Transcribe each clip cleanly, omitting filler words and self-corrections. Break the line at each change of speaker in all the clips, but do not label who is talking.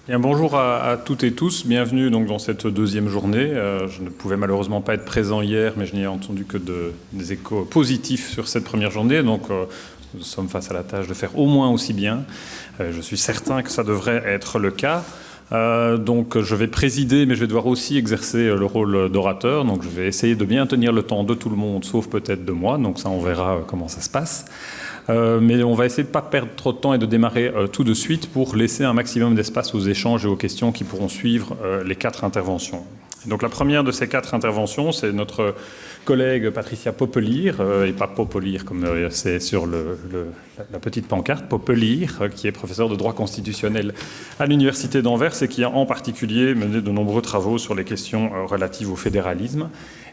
Bien, bonjour à toutes et tous, bienvenue donc dans cette deuxième journée. Je ne pouvais malheureusement pas être présent hier, mais je n'ai entendu que des échos positifs sur cette première journée, donc nous sommes face à la tâche de faire au moins aussi bien. Je suis certain que ça devrait être le cas. Donc je vais présider, mais je vais devoir aussi exercer le rôle d'orateur, donc je vais essayer de bien tenir le temps de tout le monde, sauf peut-être de moi, donc ça on verra comment ça se passe. Mais on va essayer de ne pas perdre trop de temps et de démarrer tout de suite pour laisser un maximum d'espace aux échanges et aux questions qui pourront suivre les 4 interventions. Donc la première de ces 4 interventions, c'est notre collègue Patricia Popelier, et pas Popelier comme c'est sur la petite pancarte, Popelier, qui est professeur de droit constitutionnel à l'Université d'Anvers et qui a en particulier mené de nombreux travaux sur les questions relatives au fédéralisme.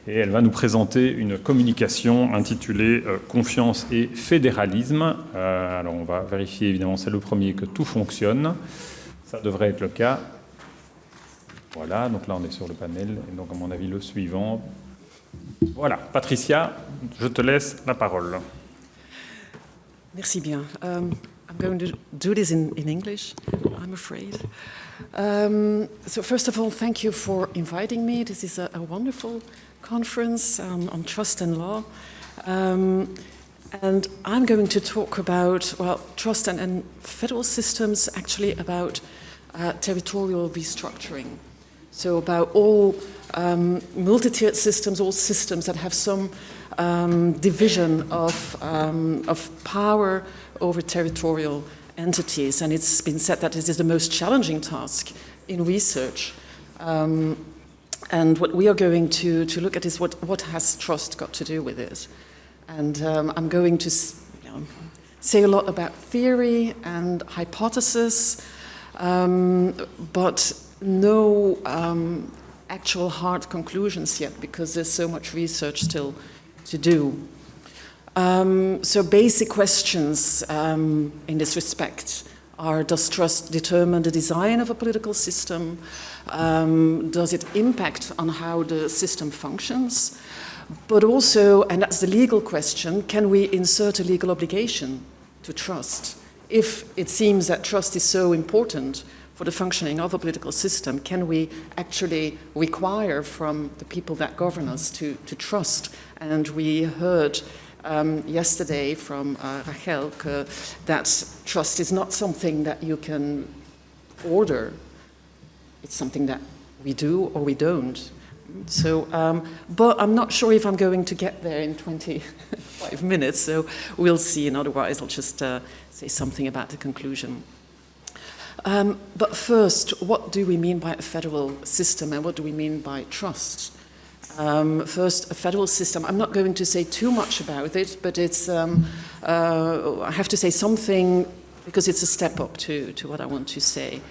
Et elle va nous présenter une communication intitulée « Confiance et fédéralisme ». Alors on va vérifier évidemment, c'est le premier, que tout fonctionne. Ça devrait être le cas. Voilà, donc là on est sur le panel, et donc à mon avis le suivant. Voilà, Patricia, je te laisse la parole.
Merci bien. I'm going to do this in English, I'm afraid. So first of all, thank you for inviting me. This is a wonderful conference on trust and law. And I'm going to talk about, well, trust and federal systems, actually about territorial restructuring. So about all multi-tiered systems, all systems that have some division of power over territorial entities. And it's been said that this is the most challenging task in research. And what we are going to look at is what has trust got to do with it. And I'm going to say a lot about theory and hypothesis, but no actual hard conclusions yet, because there's so much research still to do. So basic questions in this respect are: does trust determine the design of a political system? Does it impact on how the system functions? But also, and that's the legal question, can we insert a legal obligation to trust? If it seems that trust is so important for the functioning of a political system, can we actually require from the people that govern us to trust? And we heard yesterday from 𝐏𝐻𝐿 that trust is not something that you can order. It's something that we do or we don't. So, but I'm not sure if I'm going to get there in 25 minutes, so we'll see, and otherwise I'll just say something about the conclusion. But first, what do we mean by a federal system, and what do we mean by trust? First, a federal system. I'm not going to say too much about it, but it's, I have to say something because it's a step up to what I want to say.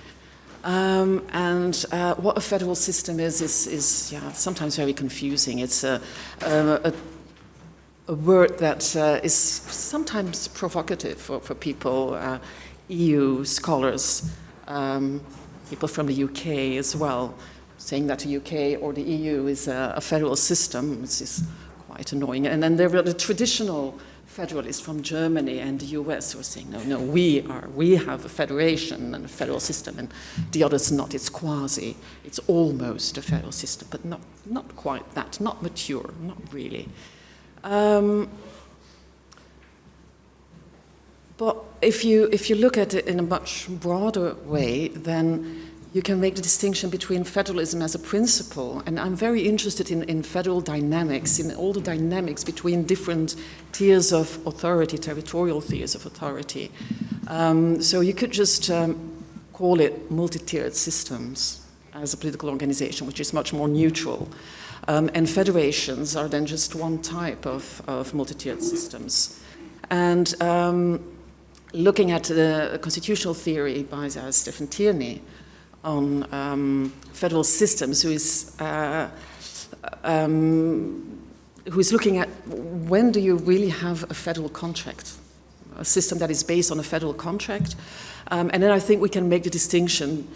And what a federal system is yeah, sometimes very confusing. It's a word that is sometimes provocative for people, EU scholars, people from the UK as well, saying that the UK or the EU is a federal system. This is quite annoying. And then there are the traditional federalists from Germany and the US who are saying, no, we have a federation and a federal system, and the others not. It's quasi, it's almost a federal system, but not quite that, not mature, not really. But if you look at it in a much broader way, then you can make the distinction between federalism as a principle, and I'm very interested in federal dynamics, in all the dynamics between different tiers of authority, territorial tiers of authority. So you could just call it multi-tiered systems as a political organization, which is much more neutral. And federations are then just one type of multi-tiered systems. And looking at the constitutional theory by Stephen Tierney on federal systems, who is looking at when do you really have a federal contract, a system that is based on a federal contract. And then I think we can make the distinction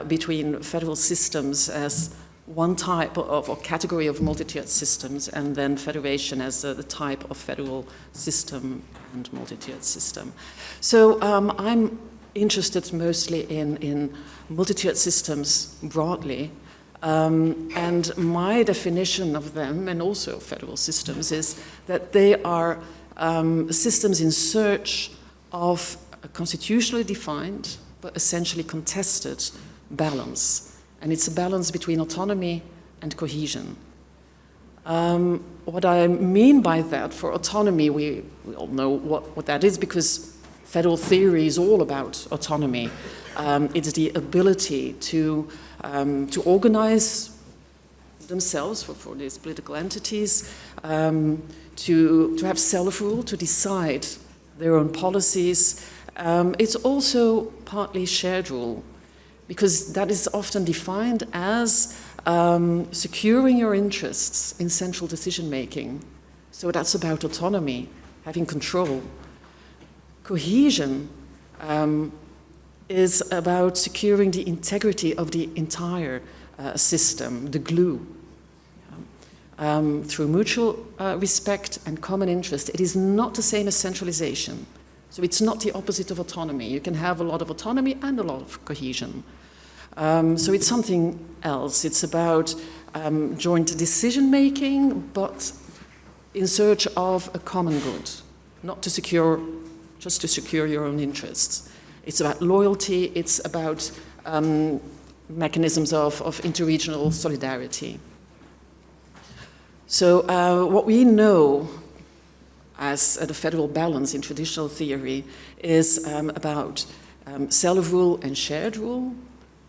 between federal systems as one type of or category of multi-tiered systems, and then federation as the type of federal system and multi-tiered system. So I'm interested mostly in multi-tiered systems broadly. And my definition of them, and also federal systems, is that they are systems in search of a constitutionally defined but essentially contested balance. And it's a balance between autonomy and cohesion. What I mean by that, for autonomy, we all know what that is, because federal theory is all about autonomy. It's the ability to organize themselves for these political entities, to have self-rule, to decide their own policies. It's also partly shared rule, because that is often defined as securing your interests in central decision-making. So that's about autonomy, having control. Cohesion is about securing the integrity of the entire system, the glue, through mutual respect and common interest. It is not the same as centralization. So it's not the opposite of autonomy. You can have a lot of autonomy and a lot of cohesion. So it's something else. It's about joint decision-making, but in search of a common good, not to secure, just to secure your own interests. It's about loyalty. It's about mechanisms of interregional solidarity. So what we know as the federal balance in traditional theory is about self-rule and shared rule.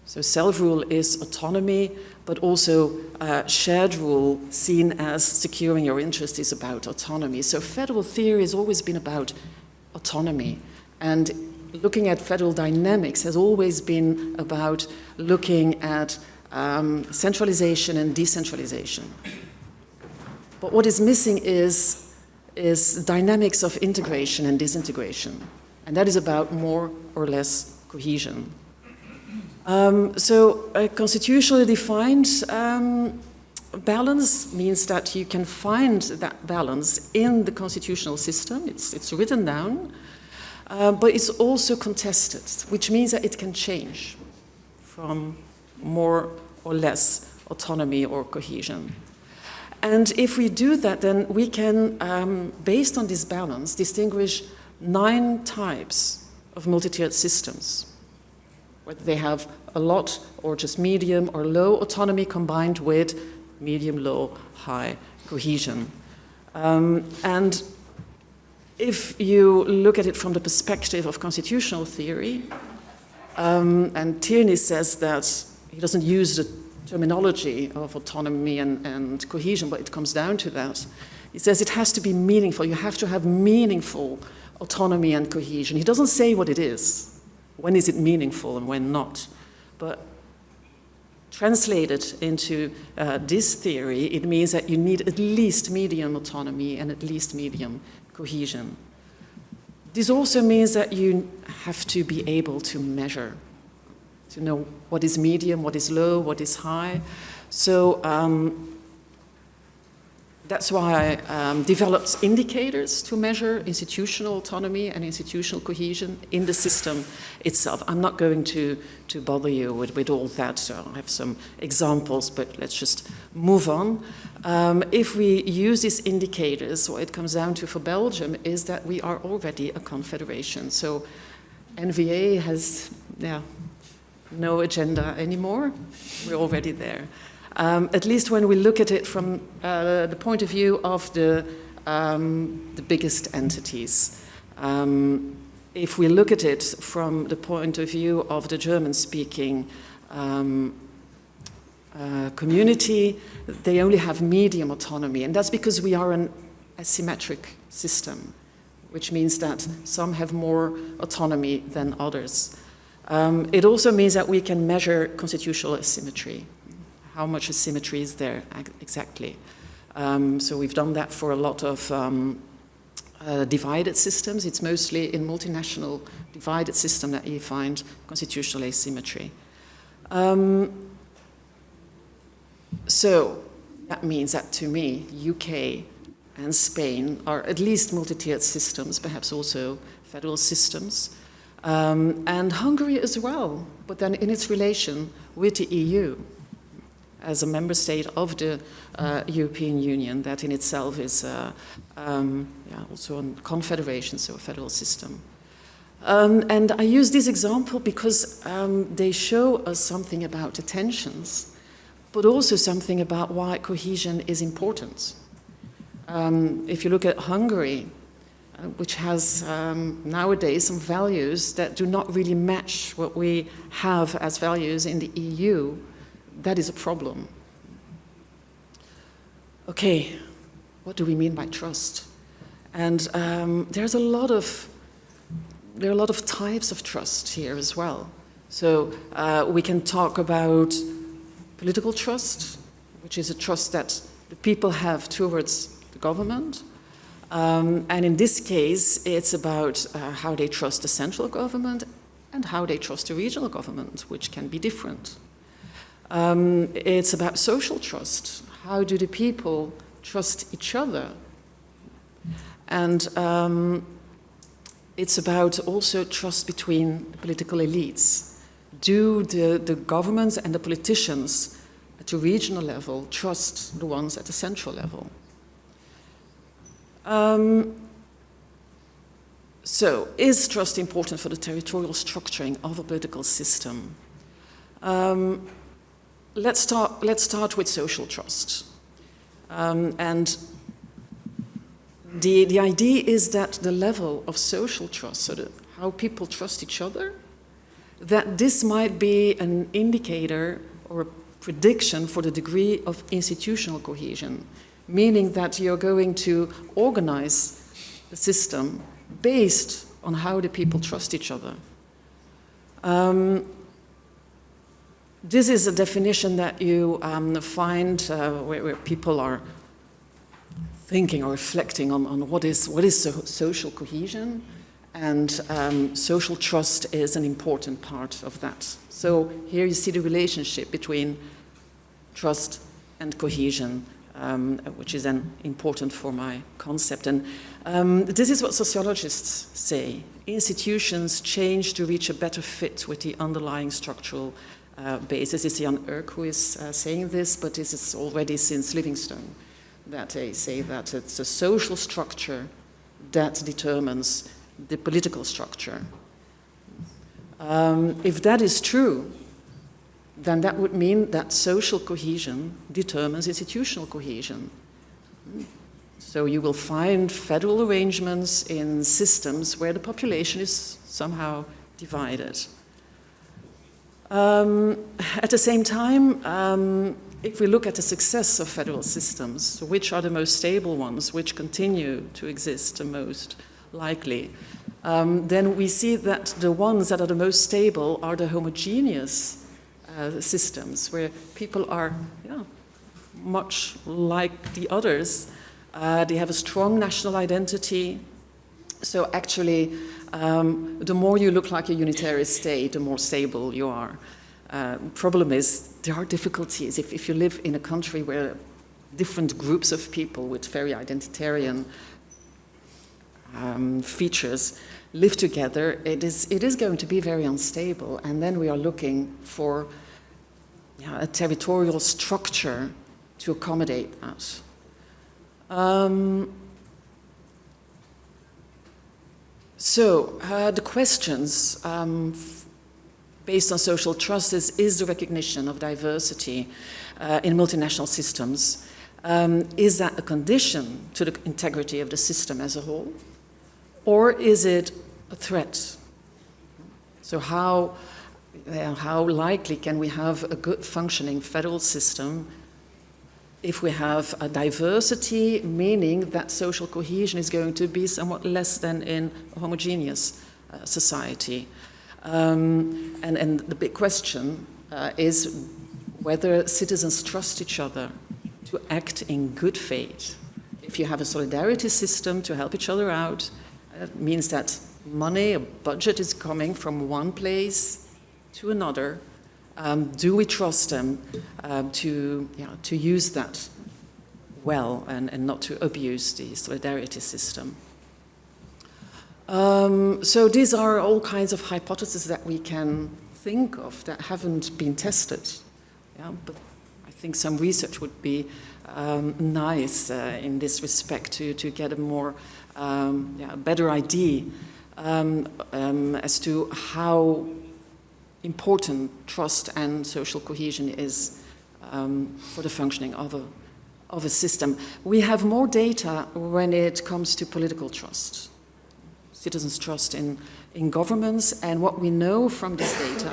So self-rule is autonomy, but also shared rule, seen as securing your interest, is about autonomy. So federal theory has always been about autonomy, and looking at federal dynamics has always been about looking at centralization and decentralization. But what is missing is dynamics of integration and disintegration, and that is about more or less cohesion. So a constitutionally defined balance means that you can find that balance in the constitutional system. It's written down, but it's also contested, which means that it can change from more or less autonomy or cohesion. And if we do that, then we can, based on this balance, distinguish 9 types of multi-tiered systems, whether they have a lot or just medium or low autonomy combined with medium, low, high cohesion. And if you look at it from the perspective of constitutional theory, and Tierney says that he doesn't use the terminology of autonomy and cohesion, but it comes down to that. He says it has to be meaningful. You have to have meaningful autonomy and cohesion. He doesn't say what it is. When is it meaningful and when not? But translated into this theory, it means that you need at least medium autonomy and at least medium cohesion. This also means that you have to be able to measure, to know what is medium, what is low, what is high. So that's why I developed indicators to measure institutional autonomy and institutional cohesion in the system itself. I'm not going to bother you with all that, so I have some examples, but let's just move on. If we use these indicators, what it comes down to for Belgium is that we are already a confederation. So NVA has, no agenda anymore. We're already there. At least when we look at it from the point of view of the biggest entities. If we look at it from the point of view of the German-speaking community, they only have medium autonomy, and that's because we are an asymmetric system, which means that some have more autonomy than others. It also means that we can measure constitutional asymmetry. How much asymmetry is there exactly? So we've done that for a lot of divided systems. It's mostly in multinational divided system that you find constitutional asymmetry. So that means that, to me, UK and Spain are at least multi-tiered systems, perhaps also federal systems. and Hungary as well, but then in its relation with the EU as a member state of the European Union, that in itself is also a confederation, so a federal system. And I use this example because they show us something about the tensions, but also something about why cohesion is important. If you look at Hungary, which has nowadays some values that do not really match what we have as values in the EU, that is a problem. Okay, what do we mean by trust? And there are a lot of types of trust here as well. So we can talk about political trust, which is a trust that the people have towards the government. And in this case, it's about how they trust the central government and how they trust the regional government, which can be different. It's about social trust. How do the people trust each other? And it's about also trust between the political elites. Do the governments and the politicians at the regional level trust the ones at the central level? So, is trust important for the territorial structuring of a political system? Let's start with social trust. And the idea is that the level of social trust, so how people trust each other, that this might be an indicator or a prediction for the degree of institutional cohesion, meaning that you're going to organize the system based on how the people trust each other. This is a definition that you find where people are thinking or reflecting on what is social cohesion, and social trust is an important part of that. So here you see the relationship between trust and cohesion, which is then important for my concept. And this is what sociologists say. Institutions change to reach a better fit with the underlying structural basis. It's 𝐿 who is saying this, but this is already since Livingstone, that they say that it's a social structure that determines the political structure. If that is true, then that would mean that social cohesion determines institutional cohesion. So you will find federal arrangements in systems where the population is somehow divided. At the same time, if we look at the success of federal systems, which are the most stable ones, which continue to exist the most likely, then we see that the ones that are the most stable are the homogeneous systems, where people are much like the others. They have a strong national identity. So actually, the more you look like a unitary state, the more stable you are. Problem is, there are difficulties. If you live in a country where different groups of people with very identitarian features live together, it is going to be very unstable. And then we are looking for a territorial structure to accommodate that. So the questions based on social trust is the recognition of diversity in multinational systems. Is that a condition to the integrity of the system as a whole? Or is it a threat? So how likely can we have a good functioning federal system if we have a diversity, meaning that social cohesion is going to be somewhat less than in a homogeneous society? And the big question is whether citizens trust each other to act in good faith. If you have a solidarity system to help each other out, it means that money, a budget is coming from one place to another. Do we trust them to use that well and not to abuse the solidarity system? So these are all kinds of hypotheses that we can think of that haven't been tested. Yeah, but I think some research would be nice in this respect to get a more better idea as to how important trust and social cohesion is for the functioning of a system. We have more data when it comes to political trust, citizens' trust in governments, and what we know from this data,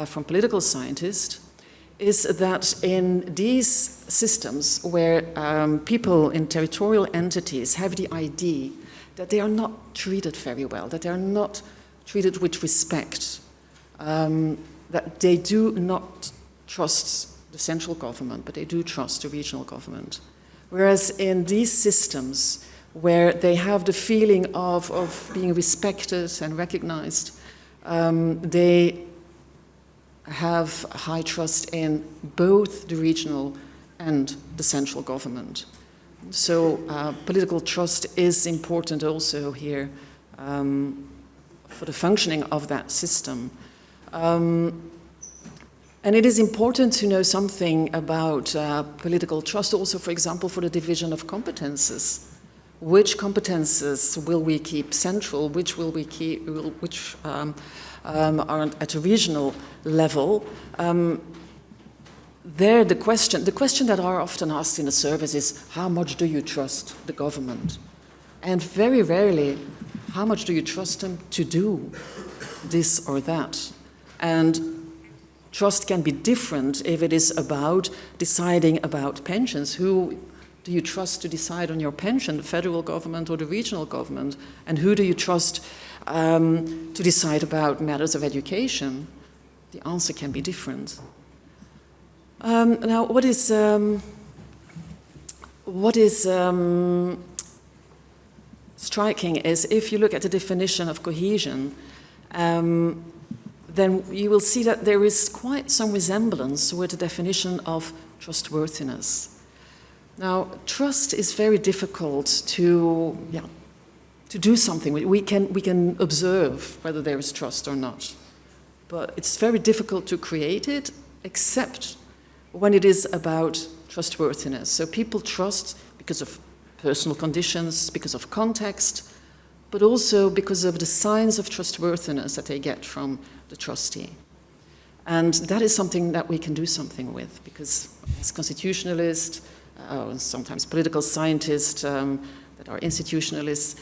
from political scientists, is that in these systems where people in territorial entities have the idea that they are not treated very well, that they are not treated with respect, that they do not trust the central government, but they do trust the regional government. Whereas in these systems where they have the feeling of being respected and recognized, they have high trust in both the regional and the central government. So political trust is important also here for the functioning of that system. And it is important to know something about political trust also, for example, for the division of competences. Which competences will we keep central, which will we keep, which are at a regional level? There, the question that are often asked in the service is, how much do you trust the government? And very rarely, how much do you trust them to do this or that? And trust can be different if it is about deciding about pensions. Who do you trust to decide on your pension, the federal government or the regional government? And who do you trust to decide about matters of education? The answer can be different. Now, what is striking is if you look at the definition of cohesion, then you will see that there is quite some resemblance with the definition of trustworthiness. Now, trust is very difficult to do something with. We can observe whether there is trust or not, but it's very difficult to create it, except when it is about trustworthiness. So people trust because of personal conditions, because of context, but also because of the signs of trustworthiness that they get from the trustee. And that is something that we can do something with, because as constitutionalists, sometimes political scientists that are institutionalists,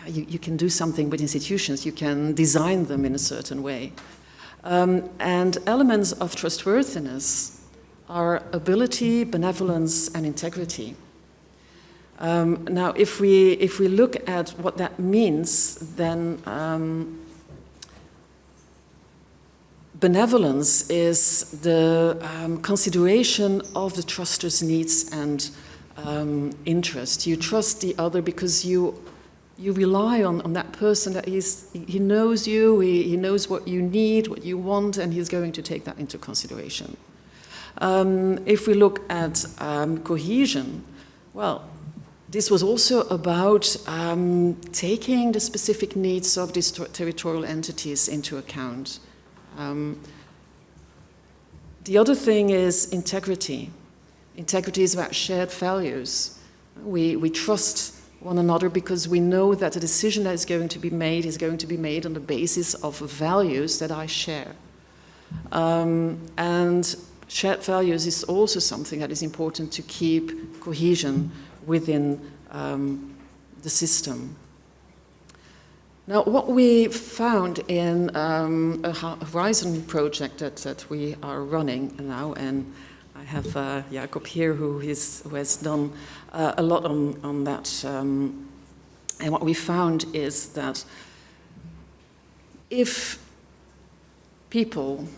you can do something with institutions. You can design them in a certain way. And elements of trustworthiness are ability, benevolence, and integrity. Now, if we look at what that means, then benevolence is the consideration of the truster's needs and interest. You trust the other because you rely on that person, that he knows you, he knows what you need, what you want, and he's going to take that into consideration. If we look at cohesion, well, this was also about taking the specific needs of these territorial entities into account. The other thing is integrity. Integrity is about shared values. We trust one another because we know that the decision that is going to be made on the basis of values that I share. And shared values is also something that is important to keep cohesion within the system. Now, what we found in a Horizon project that we are running now, and I have 𝐿 here who has done a lot on that, and what we found is that if people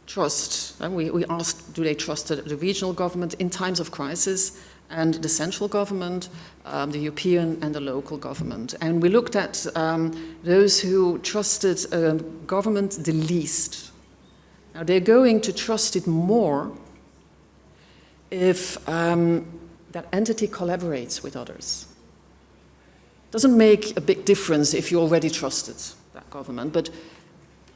trust, and we asked, do they trust the regional government in times of crisis, and the central government, the European and the local government. And we looked at those who trusted government the least. Now, they're going to trust it more if that entity collaborates with others. doesn't make a big difference if you already trusted that government, but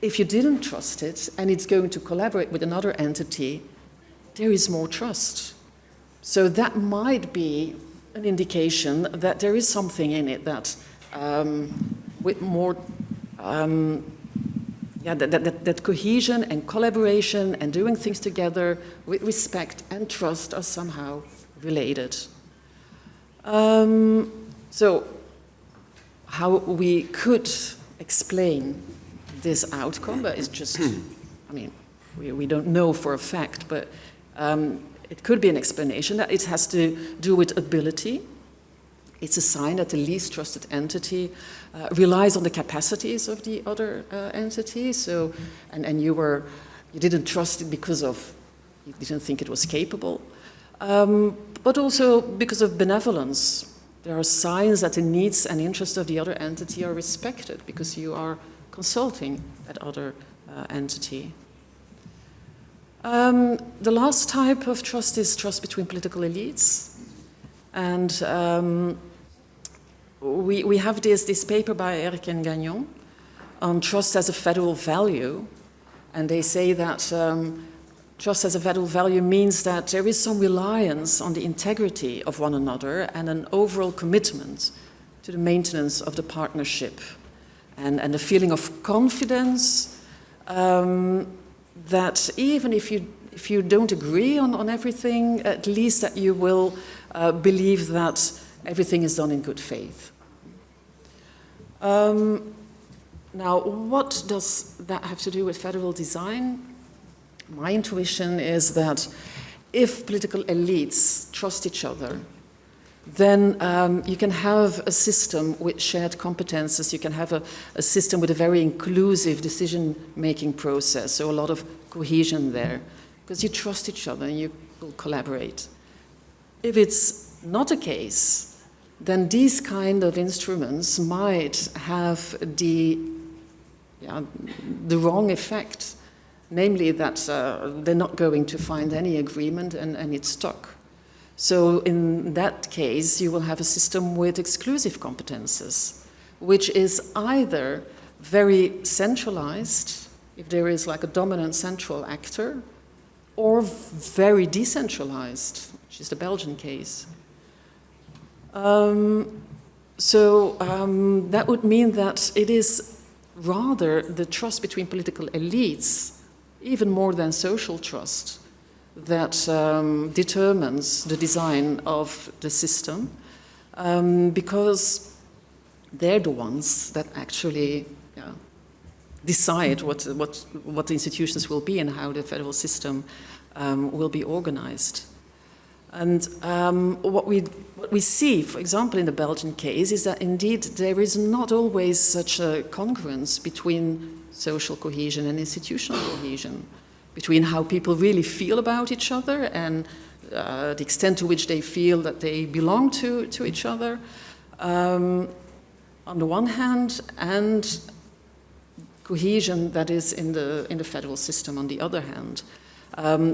if you didn't trust it and it's going to collaborate with another entity, there is more trust. So that might be an indication that there is something in it that with more that cohesion and collaboration and doing things together with respect and trust are somehow related. So how we could explain this outcome, but it's just, I mean, we don't know for a fact, but it could be an explanation that it has to do with ability. It's a sign that the least trusted entity relies on the capacities of the other entity. So, and you didn't trust it because you didn't think it was capable, but also because of benevolence. There are signs that the needs and interests of the other entity are respected because you are consulting that other entity. The last type of trust is trust between political elites. And we have this paper by 𝐏𝐚𝐭𝐫𝐢𝐚 on trust as a federal value. And they say that trust as a federal value means that there is some reliance on the integrity of one another and an overall commitment to the maintenance of the partnership and the feeling of confidence that even if you don't agree on everything, at least that you will believe that everything is done in good faith. Now, what does that have to do with federal design? My intuition is that if political elites trust each other, then you can have a system with shared competences. You can have a system with a very inclusive decision-making process, so a lot of cohesion there, because you trust each other and you will collaborate. If it's not the case, then these kind of instruments might have the wrong effect, namely that they're not going to find any agreement and it's stuck. So in that case, you will have a system with exclusive competences, which is either very centralized, if there is like a dominant central actor, or very decentralized, which is the Belgian case. That would mean that it is rather the trust between political elites, even more than social trust, that determines the design of the system, because they're the ones that actually decide what the institutions will be and how the federal system will be organized. And what we see, for example, in the Belgian case, is that indeed there is not always such a congruence between social cohesion and institutional cohesion, between how people really feel about each other and the extent to which they feel that they belong to each other, on the one hand, and cohesion that is in the federal system on the other hand,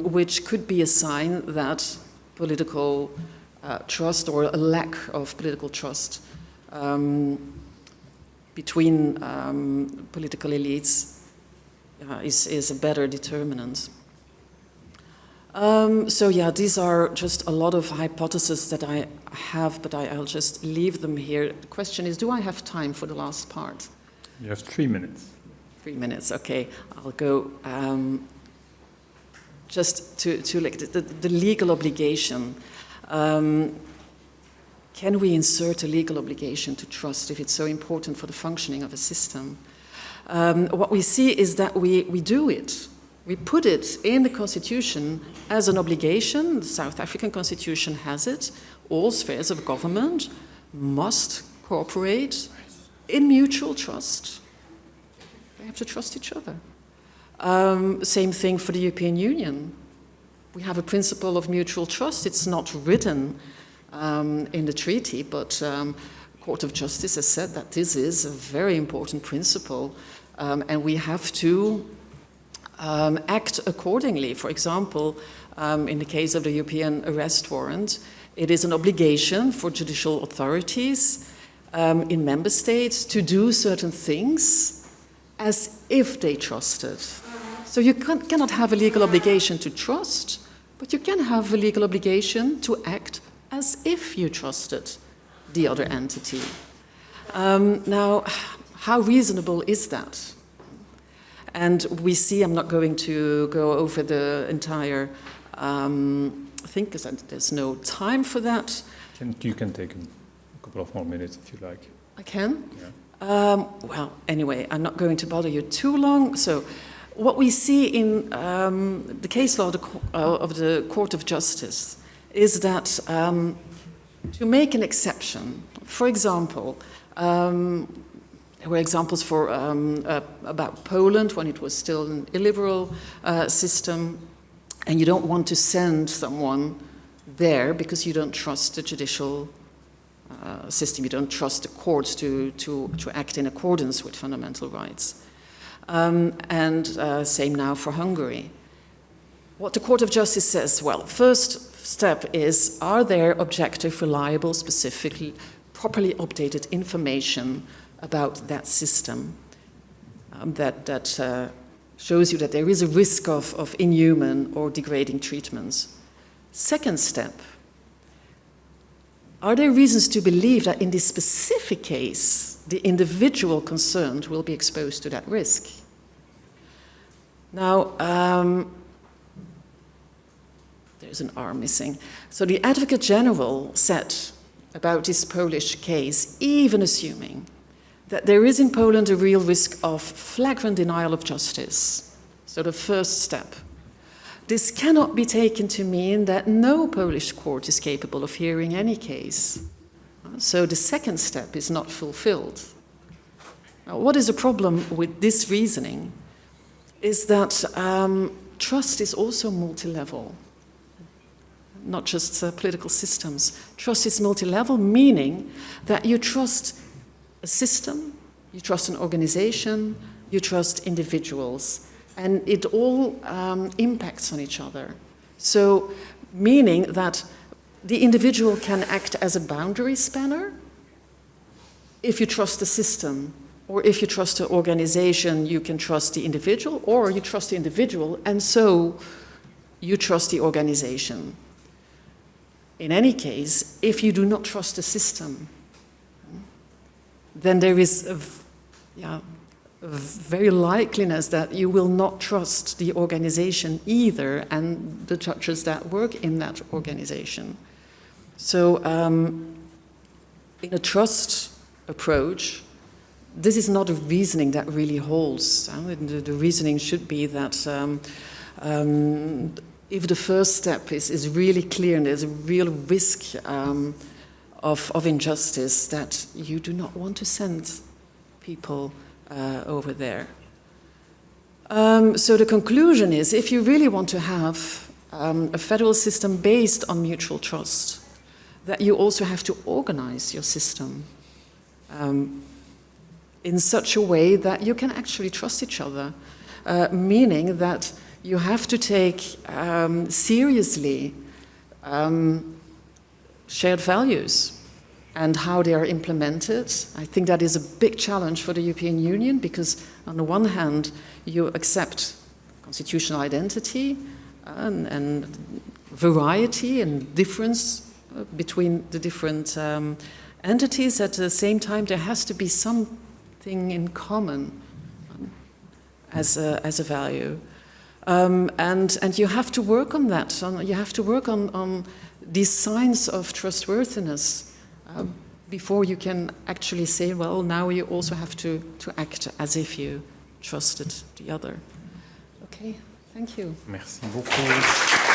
which could be a sign that political trust or a lack of political trust between political elites is a better determinant. These are just a lot of hypotheses that I have, but I'll just leave them here. The question is, do I have time for the last part?
You have 3 minutes.
3 minutes, okay. I'll go just to like the legal obligation. Can we insert a legal obligation to trust if it's so important for the functioning of a system? What we see is that we do it. We put it in the Constitution as an obligation. The South African Constitution has it. All spheres of government must cooperate in mutual trust. They have to trust each other. Same thing for the European Union. We have a principle of mutual trust. It's not written in the treaty, but the Court of Justice has said that this is a very important principle, and we have to act accordingly. For example, in the case of the European arrest warrant, it is an obligation for judicial authorities in member states to do certain things as if they trusted. So you cannot have a legal obligation to trust, but you can have a legal obligation to act as if you trusted the other entity. Now, how reasonable is that? And we see, I'm not going to go over the entire thing because there's no time for that.
You can take a couple of more minutes if you like.
I can?
Yeah.
Well, anyway, I'm not going to bother you too long. So what we see in the case law of the Court of Justice is that to make an exception, for example, there were examples for, about Poland when it was still an illiberal system, and you don't want to send someone there because you don't trust the judicial system, you don't trust the courts to act in accordance with fundamental rights. And same now for Hungary. What the Court of Justice says, well, first step is, are there objective, reliable, specifically, properly updated information about that system that shows you that there is a risk of inhuman or degrading treatments? Second step, are there reasons to believe that in this specific case, the individual concerned will be exposed to that risk? Now, there's an R missing. So the Advocate General said about this Polish case, even assuming that there is in Poland a real risk of flagrant denial of justice, so the first step, this cannot be taken to mean that no Polish court is capable of hearing any case. So the second step is not fulfilled. Now, what is the problem with this reasoning is that trust is also multi-level, not just political systems. Trust is multi-level, meaning that you trust a system, you trust an organization, you trust individuals, and it all impacts on each other. So, meaning that the individual can act as a boundary spanner if you trust the system, or if you trust the organization, you can trust the individual, or you trust the individual, and so you trust the organization. In any case, if you do not trust the system, then there is a very likeliness that you will not trust the organization either, and the judges that work in that organization. So in a trust approach, this is not a reasoning that really holds. The reasoning should be that if the first step is really clear and there's a real risk of injustice, that you do not want to send people over there. So the conclusion is, if you really want to have a federal system based on mutual trust, that you also have to organize your system in such a way that you can actually trust each other, meaning that you have to take seriously shared values and how they are implemented. I think that is a big challenge for the European Union, because on the one hand, you accept constitutional identity and variety and difference between the different entities. At the same time, there has to be something in common as a value. And you have to work on that. You have to work on these signs of trustworthiness before you can actually say, well, now you also have to act as if you trusted the other. Okay, thank you.
Merci beaucoup.